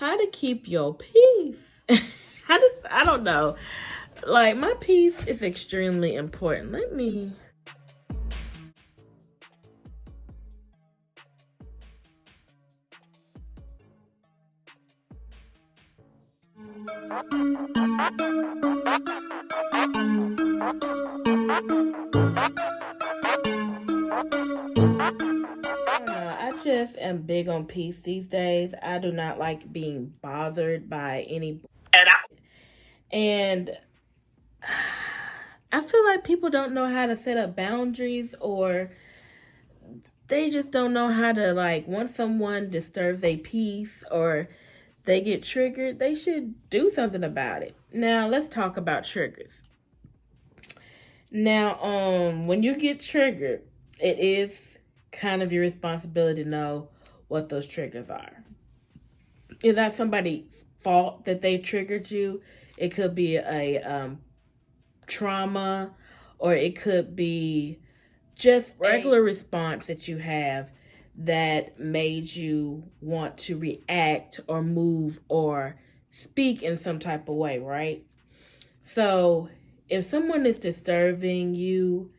how to keep your peace. I don't know. Like, my peace is extremely important. Let me. I just am big on peace these days. I do not like being bothered by any. And I feel like people don't know how to set up boundaries, or they just don't know how to, like, once someone disturbs their peace or they get triggered, they should do something about it. Now, let's talk about triggers. Now, when you get triggered, it is kind of your responsibility to know what those triggers are. Is that somebody's fault that they triggered you? It could be a trauma, or it could be just regular response that you have that made you want to react or move or speak in some type of way, right? So if someone is disturbing you,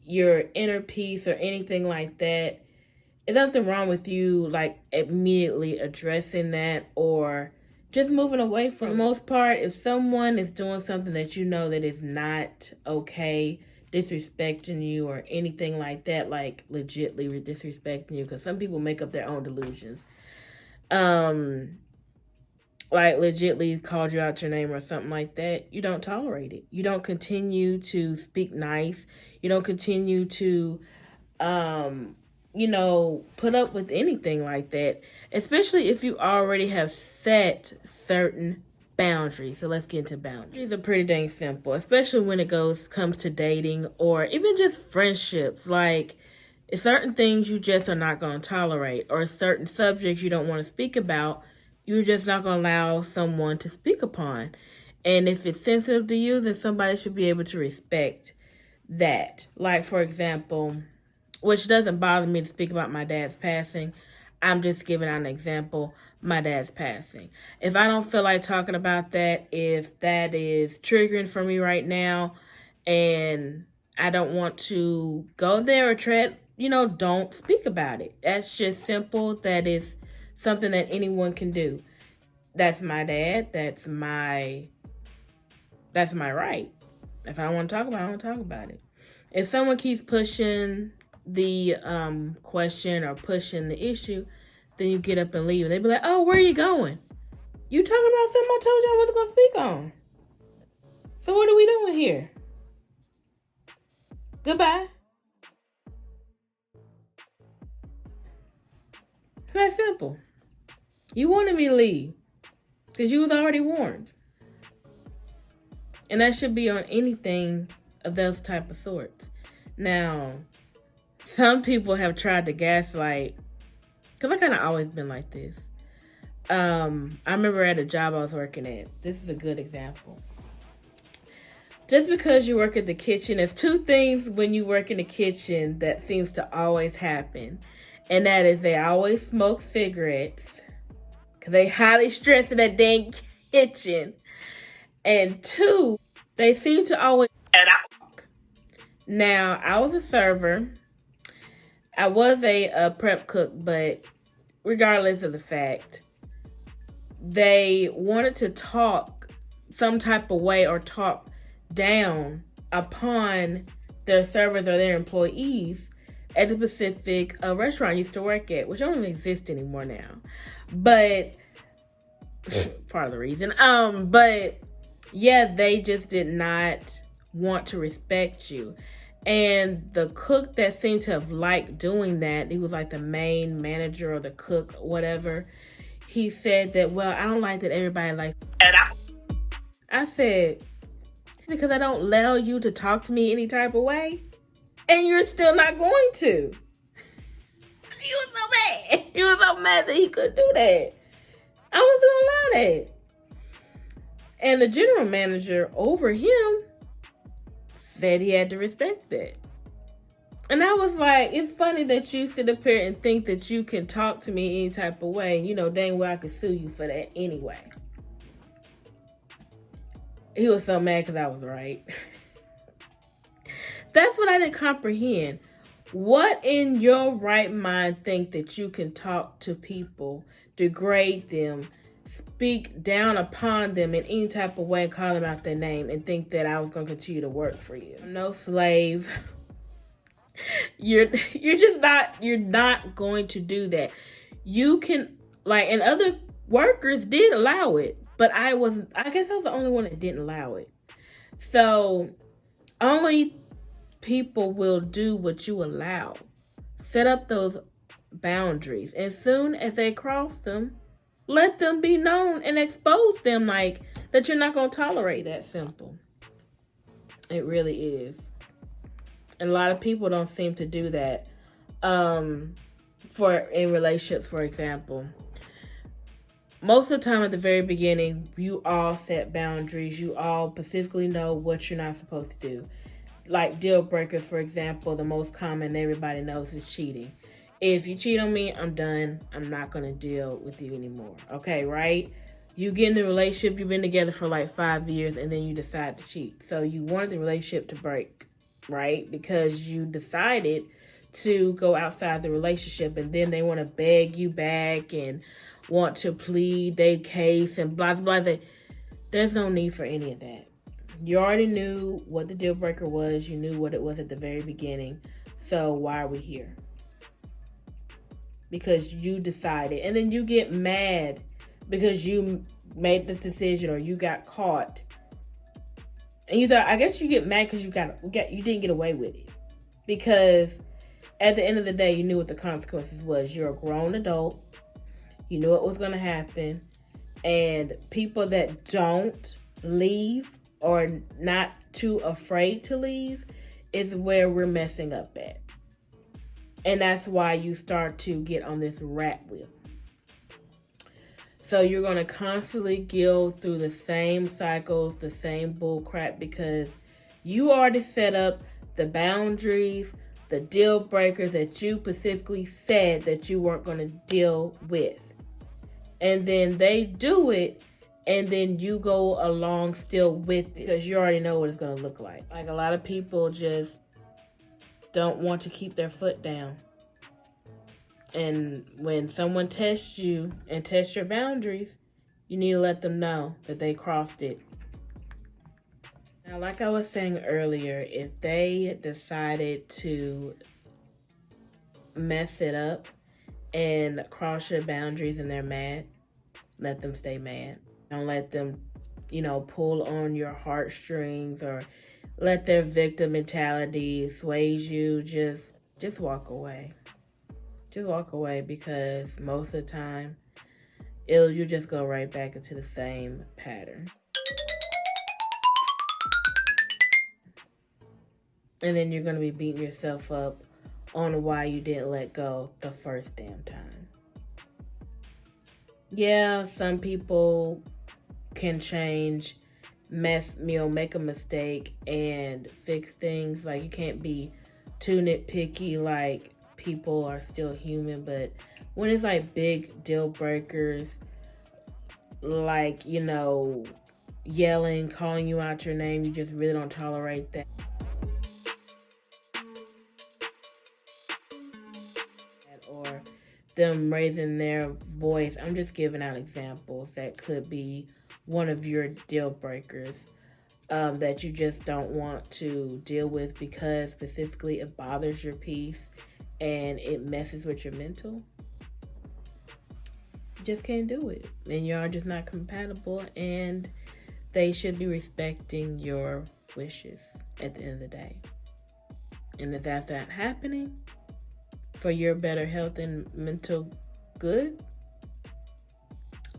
your inner peace or anything like that, there's nothing wrong with you like immediately addressing that or just moving away from it. For the most part, if someone is doing something that you know that is not okay, disrespecting you or anything like that, like legitly disrespecting you, because some people make up their own delusions, like legitly called you out your name or something like that, you don't tolerate it. You don't continue to speak nice. You don't continue to put up with anything like that, especially if you already have set certain boundaries. So let's get into boundaries. Boundaries are pretty dang simple, especially when it comes to dating or even just friendships. Like, certain things you just are not going to tolerate, or certain subjects you don't want to speak about, you're just not going to allow someone to speak upon. And if it's sensitive to you, then somebody should be able to respect that. Like, for example, which doesn't bother me to speak about my dad's passing. I'm just giving out an example. My dad's passing. If I don't feel like talking about that, if that is triggering for me right now, and I don't want to go there or tread, don't speak about it. That's just simple. That is something that anyone can do. That's my dad. That's my right. If I want to talk about it, I want to talk about it. If someone keeps pushing the question or pushing the issue, then you get up and leave. And they be like, oh, where are you going? You talking about something I told you I wasn't going to speak on. So what are we doing here? Goodbye. It's that simple. You wanted me to leave because you was already warned. And that should be on anything of those type of sorts. Now, some people have tried to gaslight, because I kind of always been like this. I remember at a job I was working at. This is a good example. Just because you work at the kitchen, there's two things when you work in the kitchen that seems to always happen. And that is they always smoke cigarettes, because they highly stressed in that dang kitchen. And two, they seem to always talk. Now, I was a server. I was a prep cook, but regardless of the fact, they wanted to talk some type of way or talk down upon their servers or their employees at a specific restaurant I used to work at, which don't even exist anymore now. But part of the reason. But yeah, they just did not want to respect you. And the cook that seemed to have liked doing that, he was like the main manager or the cook, whatever. He said that, well, I don't like that everybody likes. I said, because I don't allow you to talk to me any type of way, and you're still not going to. He was so mad. He was so mad that he could do that. I wasn't gonna allow that. And the general manager over him said he had to respect that. And I was like, it's funny that you sit up here and think that you can talk to me any type of way. You know, dang well I could sue you for that anyway. He was so mad because I was right. That's what I didn't comprehend. What in your right mind think that you can talk to people, degrade them, speak down upon them in any type of way, call them out their name, and think that I was going to continue to work for you? No slave. You're not going to do that. You can, like, and other workers did allow it, but I guess I was the only one that didn't allow it. So only people will do what you allow. Set up those boundaries. As soon as they cross them, let them be known and expose them, like that you're not going to tolerate. That simple. It really is. And a lot of people don't seem to do that. In relationships, for example. Most of the time at the very beginning, you all set boundaries. You all specifically know what you're not supposed to do. Like deal breakers, for example, the most common everybody knows is cheating. If you cheat on me, I'm done. I'm not going to deal with you anymore. Okay, right? You get in a relationship, you've been together for like 5 years, and then you decide to cheat. So you wanted the relationship to break, right? Because you decided to go outside the relationship, and then they want to beg you back and want to plead their case and blah, blah, blah. There's no need for any of that. You already knew what the deal breaker was. You knew what it was at the very beginning. So why are we here? Because you decided. And then you get mad because you made this decision or you got caught. And you thought, I guess you get mad because you didn't get away with it. Because at the end of the day, you knew what the consequences was. You're a grown adult. You knew what was going to happen. And people that don't leave or not too afraid to leave is where we're messing up at. And that's why you start to get on this rat wheel. So you're going to constantly go through the same cycles, the same bull crap, because you already set up the boundaries, the deal breakers that you specifically said that you weren't going to deal with. And then they do it, and then you go along still with it because you already know what it's going to look like. Like a lot of people just don't want to keep their foot down. And when someone tests you and tests your boundaries, you need to let them know that they crossed it. Now, like I was saying earlier, if they decided to mess it up and cross your boundaries and they're mad, let them stay mad. Don't let them, pull on your heartstrings or let their victim mentality sway you. Just walk away. Just walk away, because most of the time, you just go right back into the same pattern. And then you're going to be beating yourself up on why you didn't let go the first damn time. Yeah, some people can change, make a mistake and fix things. Like, you can't be too nitpicky, like people are still human. But when it's like big deal breakers, like, yelling, calling you out your name, you just really don't tolerate that. Or them raising their voice. I'm just giving out examples that could be one of your deal breakers that you just don't want to deal with because specifically it bothers your peace and it messes with your mental. You just can't do it. And y'all just not compatible, and they should be respecting your wishes at the end of the day. And if that's not happening, for your better health and mental good,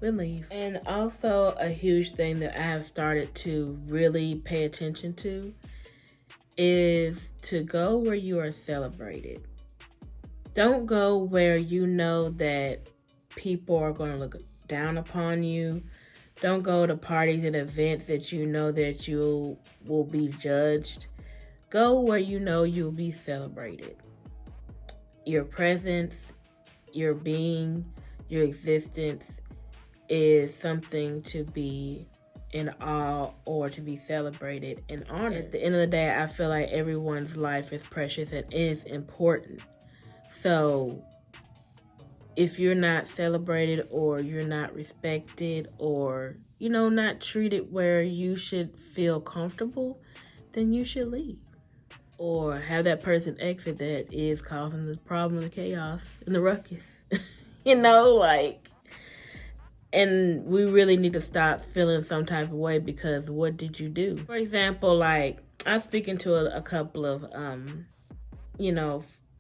then leave. And also a huge thing that I have started to really pay attention to is to go where you are celebrated. Don't go where you know that people are going to look down upon you. Don't go to parties and events that you know that you will be judged. Go where you know you'll be celebrated. Your presence, your being, your existence is something to be in awe or to be celebrated and honored. At the end of the day, I feel like everyone's life is precious and is important. So if you're not celebrated or you're not respected or, not treated where you should feel comfortable, then you should leave. Or have that person exit that is causing the problem, the chaos, and the ruckus. And we really need to stop feeling some type of way because what did you do? For example, I was speaking to a couple of,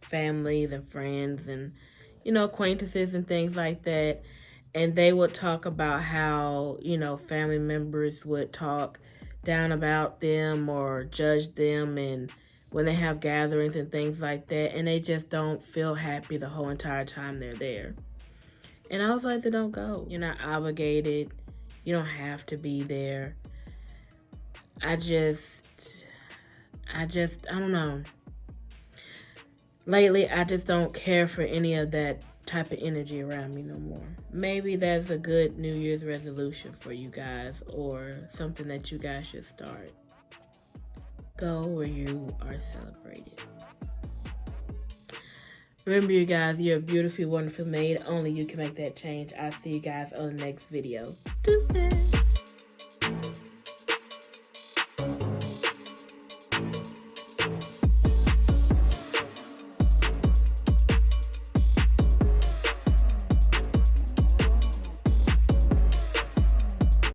families and friends and, acquaintances and things like that. And they would talk about how, family members would talk down about them or judge them and when they have gatherings and things like that. And they just don't feel happy the whole entire time they're there. And I was like, then don't go. You're not obligated. You don't have to be there. I don't know. Lately, I just don't care for any of that type of energy around me no more. Maybe that's a good New Year's resolution for you guys or something that you guys should start. Go where you are celebrated. Remember, you guys, you're beautifully, wonderfully made. Only you can make that change. I'll see you guys on the next video. Deuces.